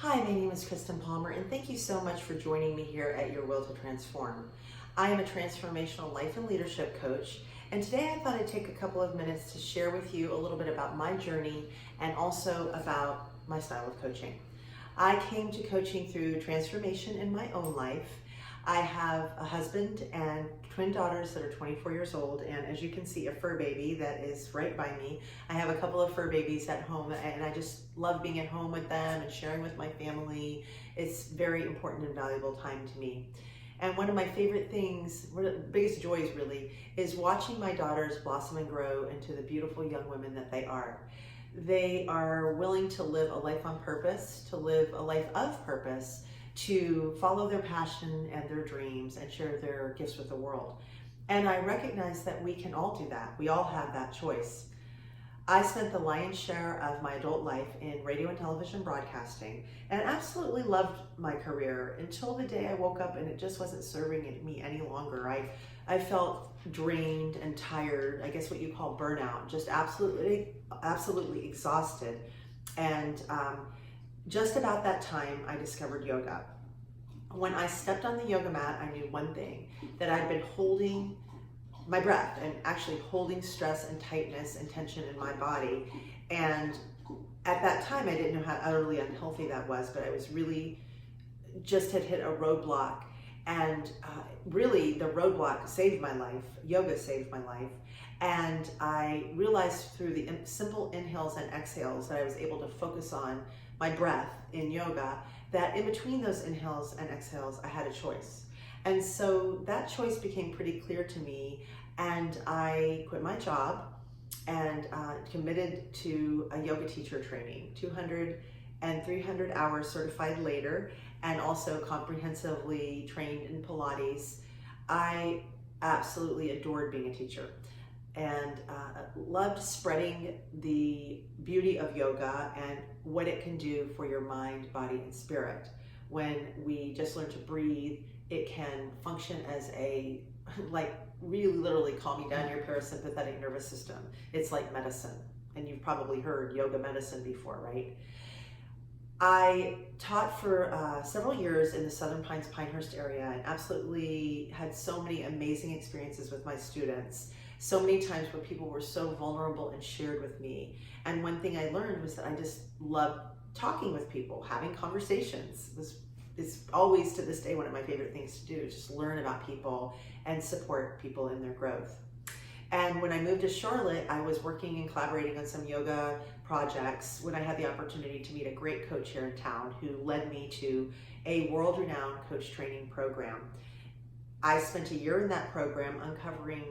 Hi, my name is Kristen Palmer, and thank you so much for joining me here at Your Will to Transform. I am a transformational life and leadership coach, and today I thought I'd take a couple of minutes to share with you a little bit about my journey and also about my style of coaching. I came to coaching through transformation in my own life. I have a husband and twin daughters that are 24 years old, and as you can see, a fur baby that is right by me. I have a couple of fur babies at home, and I just love being at home with them and sharing with my family. It's very important and valuable time to me. And one of my favorite things, one of the biggest joys really, is watching my daughters blossom and grow into the beautiful young women that they are. They are willing to live a life on purpose, to live a life of purpose, to follow their passion and their dreams and share their gifts with the world. And I recognize that we can all do that. We all have that choice. I spent the lion's share of my adult life in radio and television broadcasting and absolutely loved my career until the day I woke up and it just wasn't serving me any longer. I felt drained and tired, I guess what you call burnout, just absolutely exhausted. And just about that time, I discovered yoga. When I stepped on the yoga mat, I knew one thing, that I'd been holding my breath and actually holding stress and tightness and tension in my body. And at that time, I didn't know how utterly unhealthy that was, but I was really just had hit a roadblock. And really, the roadblock saved my life. Yoga saved my life. And I realized through the simple inhales and exhales that I was able to focus on my breath in yoga, that in between those inhales and exhales, I had a choice. And so that choice became pretty clear to me, and I quit my job and committed to a yoga teacher training, 200 and 300 hours certified later, and also comprehensively trained in Pilates. I absolutely adored being a teacher and loved spreading the beauty of yoga and what it can do for your mind, body, and spirit. When we just learn to breathe, it can function as a, really literally calming down your parasympathetic nervous system. It's like medicine, and you've probably heard yoga medicine before, right? I taught for several years in the Southern Pines, Pinehurst area, and absolutely had so many amazing experiences with my students. So many times where people were so vulnerable and shared with me. And one thing I learned was that I just love talking with people, having conversations. It's always to this day one of my favorite things to do, just learn about people and support people in their growth. And when I moved to Charlotte, I was working and collaborating on some yoga projects when I had the opportunity to meet a great coach here in town who led me to a world-renowned coach training program. I spent a year in that program uncovering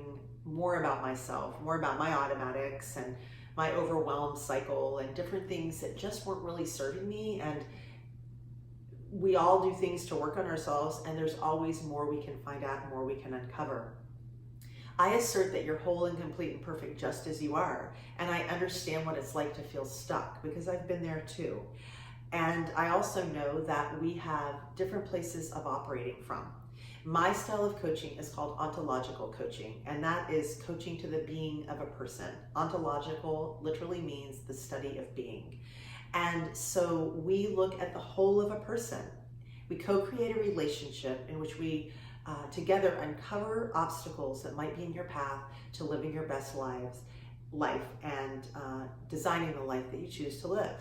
more about myself, more about my automatics and my overwhelmed cycle and different things that just weren't really serving me. And we all do things to work on ourselves, and there's always more we can find out, more we can uncover. I assert that you're whole and complete and perfect just as you are. And I understand what it's like to feel stuck because I've been there too. And I also know that we have different places of operating from. My style of coaching is called Ontological Coaching, and that is coaching to the being of a person. Ontological literally means the study of being. And so we look at the whole of a person. We co-create a relationship in which we together uncover obstacles that might be in your path to living your best life and designing the life that you choose to live.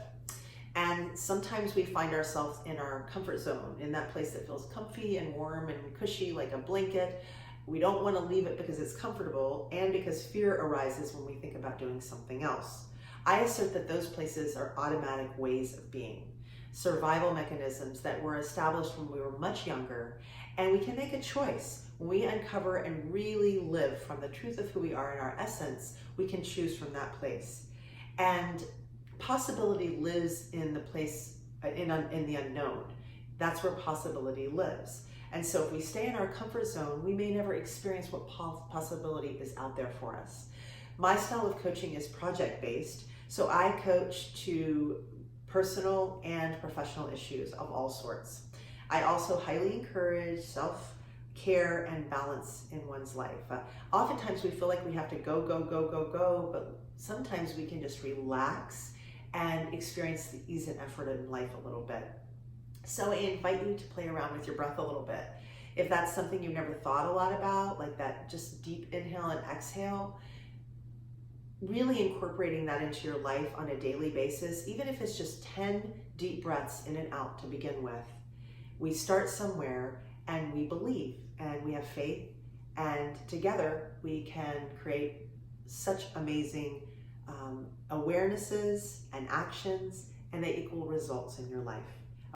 And sometimes we find ourselves in our comfort zone, in that place that feels comfy and warm and cushy like a blanket. We don't want to leave it because it's comfortable and because fear arises when we think about doing something else. I assert that those places are automatic ways of being, survival mechanisms that were established when we were much younger, and we can make a choice. When we uncover and really live from the truth of who we are in our essence, we can choose from that place. And possibility lives in the place, in the unknown. That's where possibility lives. And so if we stay in our comfort zone, we may never experience what possibility is out there for us. My style of coaching is project-based, so I coach to personal and professional issues of all sorts. I also highly encourage self-care and balance in one's life. Oftentimes we feel like we have to go, but sometimes we can just relax and experience the ease and effort in life a little bit. So I invite you to play around with your breath a little bit. If that's something you've never thought a lot about, like that just deep inhale and exhale, really incorporating that into your life on a daily basis, even if it's just 10 deep breaths in and out to begin with. We start somewhere and we believe and we have faith, and together we can create such amazing awarenesses and actions, and they equal results in your life.